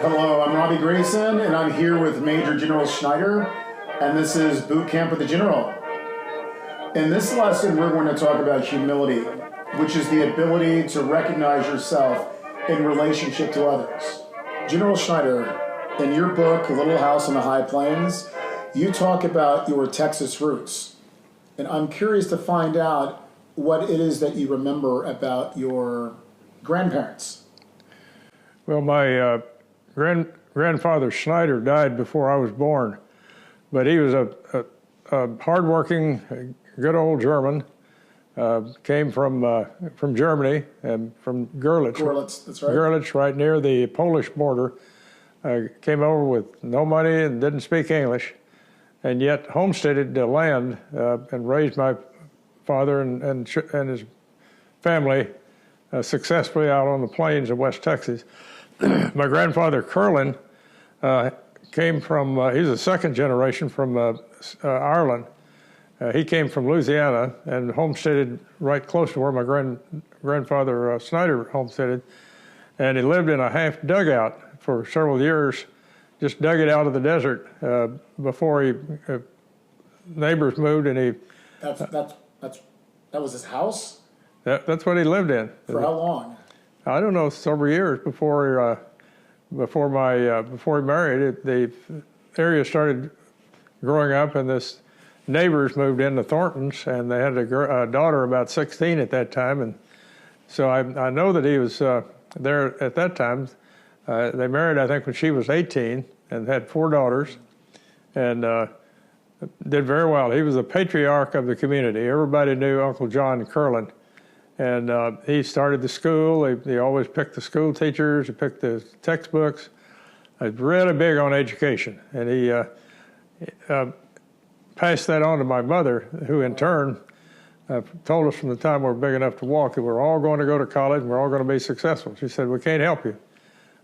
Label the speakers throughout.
Speaker 1: Hello, I'm Robbie Grayson, and I'm here with Major General Schneider, and this is Bootcamp with the General. In this lesson, we're going to talk about humility, which is the ability to recognize yourself in relationship to others. General Schneider, in your book, Little House on the High Plains, you talk about your Texas roots, and I'm curious to find out what it is that you remember about your grandparents.
Speaker 2: Well, my grandfather Schneider died before I was born, but he was a hardworking, good old German. Came from Germany and from Görlitz.
Speaker 1: Görlitz, that's right.
Speaker 2: Görlitz, right near the Polish border. Came over with no money and didn't speak English, and yet homesteaded the land and raised my father and his family successfully out on the plains of West Texas. My grandfather Curlin came from, he's a second generation from Ireland. He came from Louisiana and homesteaded right close to where my grandfather Snyder homesteaded. And he lived in a half dugout for several years, just dug it out of the desert before neighbors moved, and he...
Speaker 1: That was his house?
Speaker 2: That's what he lived in.
Speaker 1: For how long?
Speaker 2: I don't know, several years before he married. The area started growing up, and this neighbors moved into Thornton's, and they had a daughter about 16 at that time, and so I know that he was there at that time. They married, I think, when she was 18, and had 4 daughters, and did very well. He was the patriarch of the community. Everybody knew Uncle John Curlin. And he started the school. He always picked the school teachers. He picked the textbooks. He was really big on education. And he passed that on to my mother, who in turn told us from the time we were big enough to walk that we're all going to go to college and we're all going to be successful. She said, we can't help you.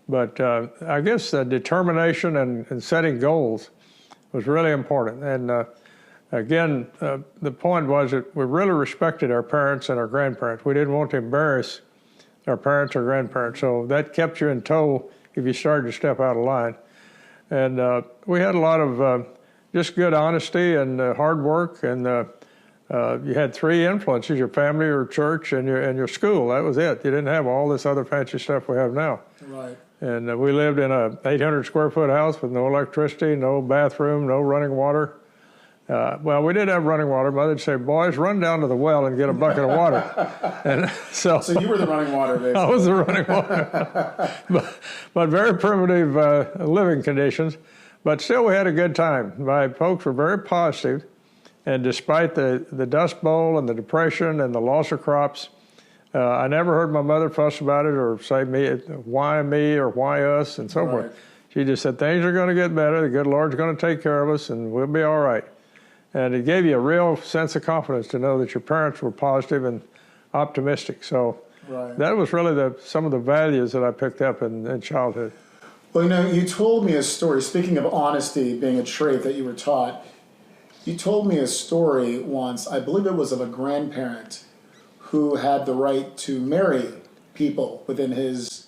Speaker 2: But I guess determination and setting goals was really important. And again, the point was that we really respected our parents and our grandparents. We didn't want to embarrass our parents or grandparents, so that kept you in tow if you started to step out of line. And we had a lot of just good honesty and hard work, and you had 3 influences: your family, your church, and your school. That was it. You didn't have all this other fancy stuff we have now.
Speaker 1: Right.
Speaker 2: And we lived in a 800 square foot house with no electricity, no bathroom, no running water. Well, we did have running water. Mother'd say, boys, run down to the well and get a bucket of water. And so
Speaker 1: you were the running water, basically.
Speaker 2: I was the running water. but very primitive living conditions. But still, we had a good time. My folks were very positive, and despite the Dust Bowl and the Depression and the loss of crops, I never heard my mother fuss about it or say why me or why us and so forth. She just said, things are going to get better. The good Lord's going to take care of us, and we'll be all right. And it gave you a real sense of confidence to know that your parents were positive and optimistic. So that was really some of the values that I picked up in childhood.
Speaker 1: Well, you told me a story, speaking of honesty being a trait that you were taught, you told me a story once, I believe it was of a grandparent who had the right to marry people within his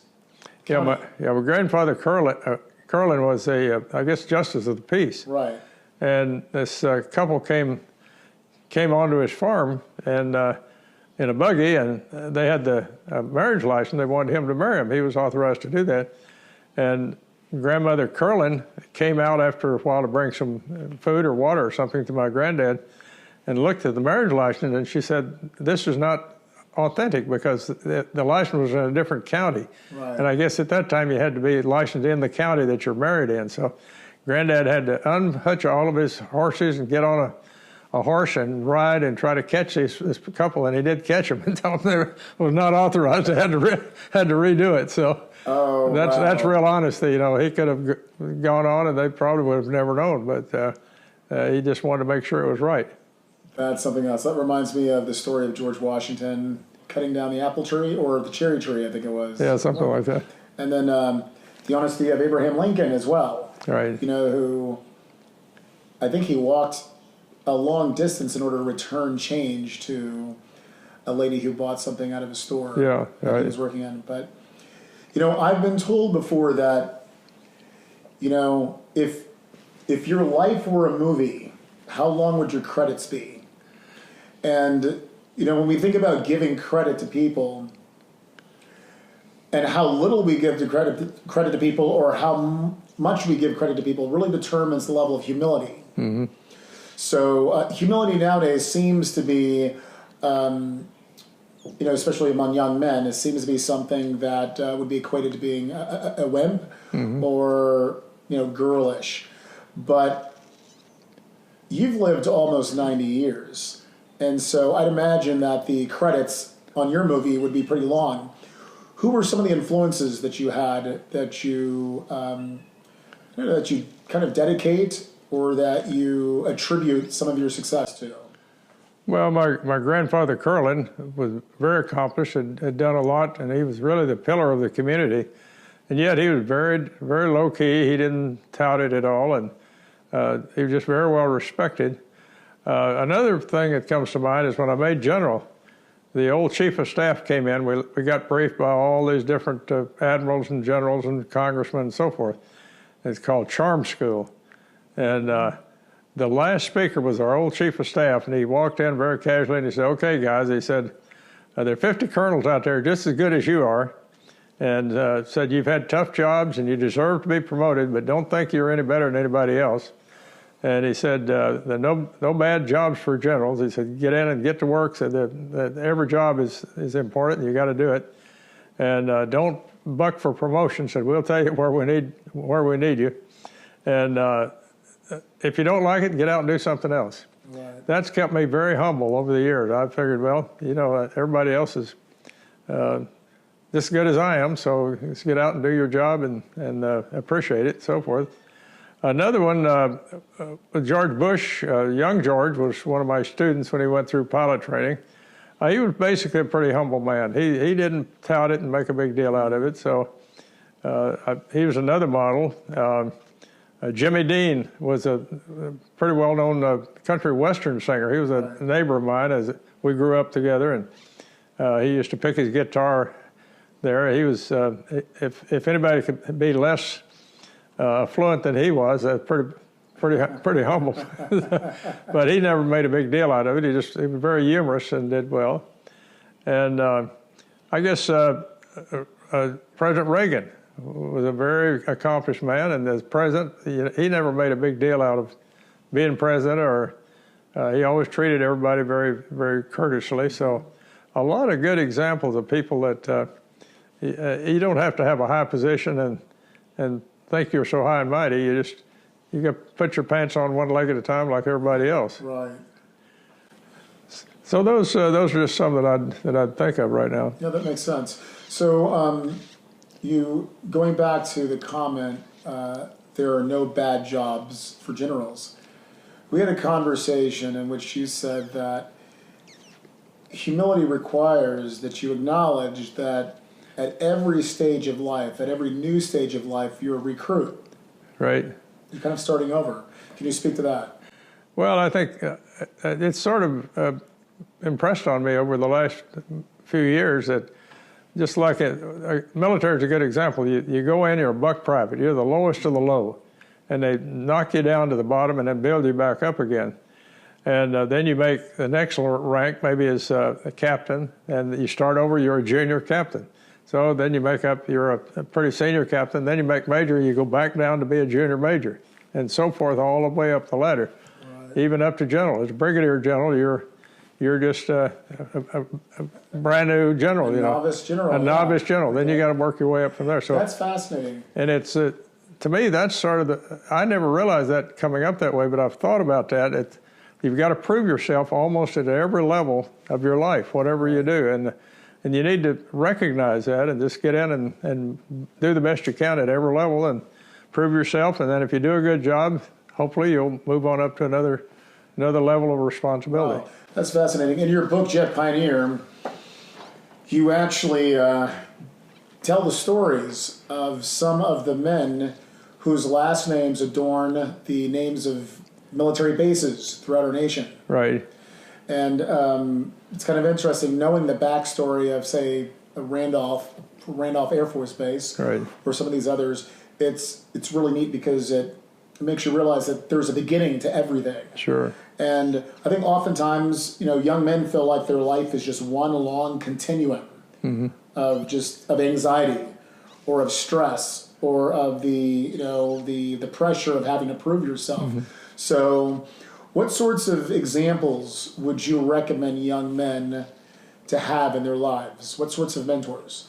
Speaker 1: county.
Speaker 2: My grandfather Curlin was I guess, justice of the peace.
Speaker 1: Right.
Speaker 2: And this couple came onto his farm and in a buggy, and they had the marriage license. They wanted him to marry him. He was authorized to do that. And grandmother Curlin came out after a while to bring some food or water or something to my granddad, and looked at the marriage license, and she said, this is not authentic because the license was in a different county.
Speaker 1: Right.
Speaker 2: And I guess at that time you had to be licensed in the county that you're married in. So Granddad had to unhitch all of his horses and get on a horse and ride and try to catch this couple, and he did catch them and tell them they was not authorized. They had to redo it. So that's real honesty. He could have gone on, and they probably would have never known, but he just wanted to make sure it was right.
Speaker 1: That's something else. That reminds me of the story of George Washington cutting down the apple tree, or the cherry tree, I think it was.
Speaker 2: Yeah, something like that.
Speaker 1: And then the honesty of Abraham Lincoln as well.
Speaker 2: Right.
Speaker 1: Who I think he walked a long distance in order to return change to a lady who bought something out of a store
Speaker 2: that
Speaker 1: he was working on. But, I've been told before that you know, if your life were a movie, how long would your credits be? And, you know, when we think about giving credit to people and how little we give credit to people or how much we give credit to people really determines the level of humility.
Speaker 2: Mm-hmm.
Speaker 1: So humility nowadays seems to be, you know, especially among young men, it seems to be something that would be equated to being a wimp
Speaker 2: Mm-hmm.
Speaker 1: or, you know, girlish. But you've lived almost 90 years. And so I'd imagine that the credits on your movie would be pretty long. Who were some of the influences that you had that you kind of dedicate or that you attribute some of your success to?
Speaker 2: Well, my grandfather Curlin was very accomplished and had done a lot, and he was really the pillar of the community. And yet he was very low key. He didn't tout it at all, and he was just very well respected. Another thing that comes to mind is when I made general, the old chief of staff came in. We got briefed by all these different admirals and generals and congressmen and so forth. It's called Charm School. And the last speaker was our old chief of staff, and he walked in very casually and he said, "Okay, guys," he said, "there are 50 colonels out there just as good as you are." And said, "You've had tough jobs and you deserve to be promoted, but don't think you're any better than anybody else." And he said, "There are no bad jobs for generals." He said, "Get in and get to work." Said that every job is important and you got to do it. And don't buck for promotion. Said, "We'll tell you where we need you. And if you don't like it, get out and do something else." Right. That's kept me very humble over the years. I figured, well, you know, everybody else is just as good as I am, so just get out and do your job and appreciate it, so forth. Another one, George Bush, young George, was one of my students when he went through pilot training. He was basically a pretty humble man. He didn't tout it and make a big deal out of it, so he was another model. Jimmy Dean was a pretty well-known country western singer. He was a neighbor of mine as we grew up together, and he used to pick his guitar there. He was, if anybody could be less fluent than he was, pretty humble. But he never made a big deal out of it. He was very humorous and did well. And I guess President Reagan was a very accomplished man, and as president, he never made a big deal out of being president, or he always treated everybody very courteously. So a lot of good examples of people that you don't have to have a high position and think you're so high and mighty. You got to put your pants on one leg at a time like everybody else.
Speaker 1: Right.
Speaker 2: So those are just some that I'd think of right now.
Speaker 1: Yeah, that makes sense. So you going back to the comment, there are no bad jobs for generals. We had a conversation in which you said that humility requires that you acknowledge that at every stage of life, at every new stage of life, you're a recruit.
Speaker 2: Right.
Speaker 1: You're kind of starting over. Can you speak to that?
Speaker 2: Well, I think it's sort of impressed on me over the last few years that just like military is a good example. You go in, you're a buck private. You're the lowest of the low. And they knock you down to the bottom and then build you back up again. And then you make the next rank maybe as a captain, and you start over, you're a junior captain. So then you make up, you're a pretty senior captain, then you make major, you go back down to be a junior major, and so forth all the way up the ladder, right. Even up to general. As a brigadier general, you're just a brand new general,
Speaker 1: novice general.
Speaker 2: A novice general. Then you got to work your way up from there. So
Speaker 1: that's fascinating.
Speaker 2: And it's to me, that's sort of I never realized that coming up that way, but I've thought about that. You've got to prove yourself almost at every level of your life, whatever you do. And you need to recognize that and just get in and do the best you can at every level and prove yourself. And then if you do a good job, hopefully you'll move on up to another level of responsibility.
Speaker 1: Wow. That's fascinating. In your book, Jet Pioneer, you actually tell the stories of some of the men whose last names adorn the names of military bases throughout our nation.
Speaker 2: Right.
Speaker 1: And it's kind of interesting knowing the backstory of, say, Randolph Air Force Base,
Speaker 2: right.
Speaker 1: or some of these others. it's really neat because it makes you realize that there's a beginning to everything.
Speaker 2: Sure.
Speaker 1: And I think oftentimes, young men feel like their life is just one long continuum of anxiety or of stress or of the pressure of having to prove yourself. So what sorts of examples would you recommend young men to have in their lives? What sorts of mentors?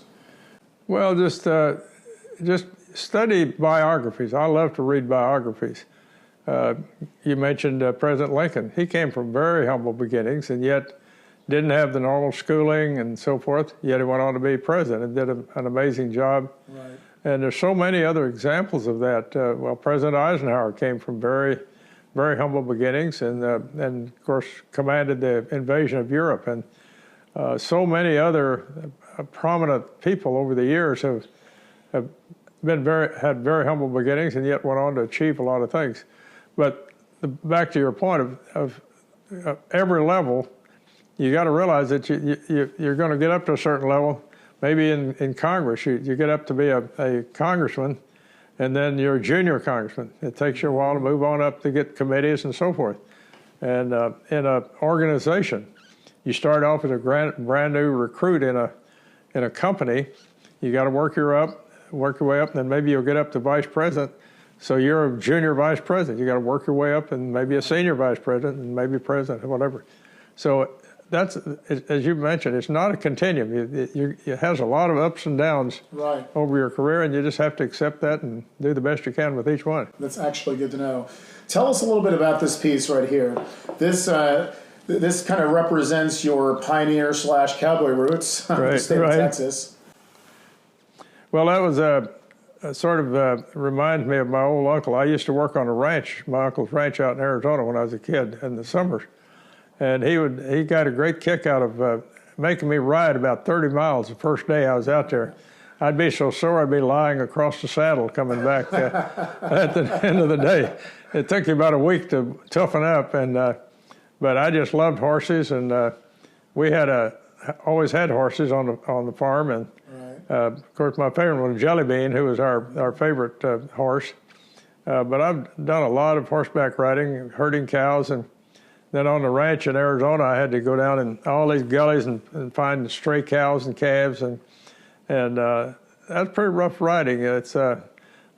Speaker 2: Well, just study biographies. I love to read biographies. You mentioned President Lincoln. He came from very humble beginnings and yet didn't have the normal schooling and so forth, yet he went on to be president and did an amazing job.
Speaker 1: Right.
Speaker 2: And there's so many other examples of that. President Eisenhower came from very, very humble beginnings and of course commanded the invasion of Europe. And so many other prominent people over the years have had very humble beginnings and yet went on to achieve a lot of things. But back to your point of every level, you got to realize that you're going to get up to a certain level. Maybe in Congress, you get up to be a congressman, and then you're a junior congressman. It takes you a while to move on up to get committees and so forth. And in an organization, you start off as a brand new recruit in a company. You got to work your way up, and then maybe you'll get up to vice president. So you're a junior vice president. You got to work your way up, and maybe a senior vice president, and maybe president, or whatever. So that's, as you mentioned, it's not a continuum. It has a lot of ups and downs over your career, and you just have to accept that and do the best you can with each one.
Speaker 1: That's actually good to know. Tell us a little bit about this piece right here. This kind of represents your pioneer / cowboy roots in the state of Texas.
Speaker 2: Well, that was sort of reminds me of my old uncle. I used to work on a ranch, my uncle's ranch out in Arizona when I was a kid in the summers. And he got a great kick out of making me ride about 30 miles the first day I was out there. I'd be so sore I'd be lying across the saddle coming back at the end of the day. It took you about a week to toughen up, but I just loved horses, and we always had horses on the farm, and of course my favorite one was Jelly Bean, who was our favorite horse. But I've done a lot of horseback riding, herding cows, and then on the ranch in Arizona, I had to go down in all these gullies and find stray cows and calves, and that's pretty rough riding. It's a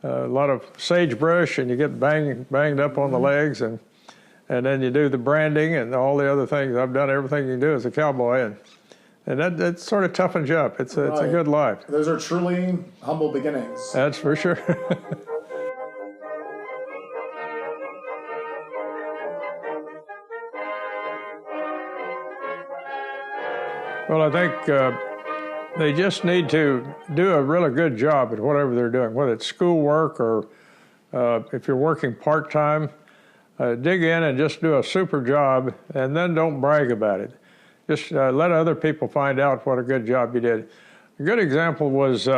Speaker 2: lot of sagebrush, and you get banged up on the legs, and then you do the branding and all the other things. I've done everything you can do as a cowboy, and that sort of toughens you up. It's a good life.
Speaker 1: Those are truly humble beginnings.
Speaker 2: That's for sure. Well, I think they just need to do a really good job at whatever they're doing, whether it's schoolwork or if you're working part-time, dig in and just do a super job, and then don't brag about it. Just let other people find out what a good job you did. A good example was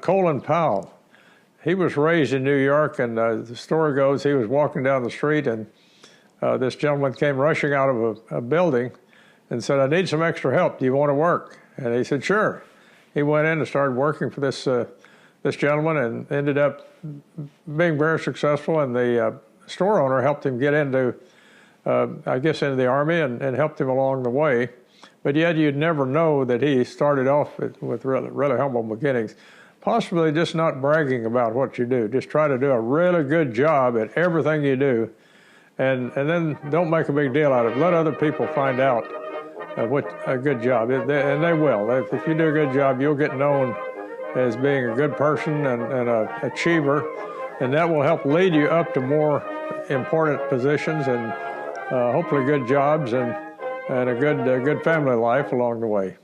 Speaker 2: Colin Powell. He was raised in New York, and the story goes he was walking down the street, and this gentleman came rushing out of a building and said, "I need some extra help. Do you want to work?" And he said, "Sure." He went in and started working for this gentleman and ended up being very successful, and the store owner helped him get into, I guess, into the Army and helped him along the way. But yet you'd never know that he started off with really, really humble beginnings. Possibly just not bragging about what you do. Just try to do a really good job at everything you do, and then don't make a big deal out of it. Let other people find out what a good job, and they will. If you do a good job, you'll get known as being a good person and an achiever, and that will help lead you up to more important positions and hopefully good jobs and a good family life along the way.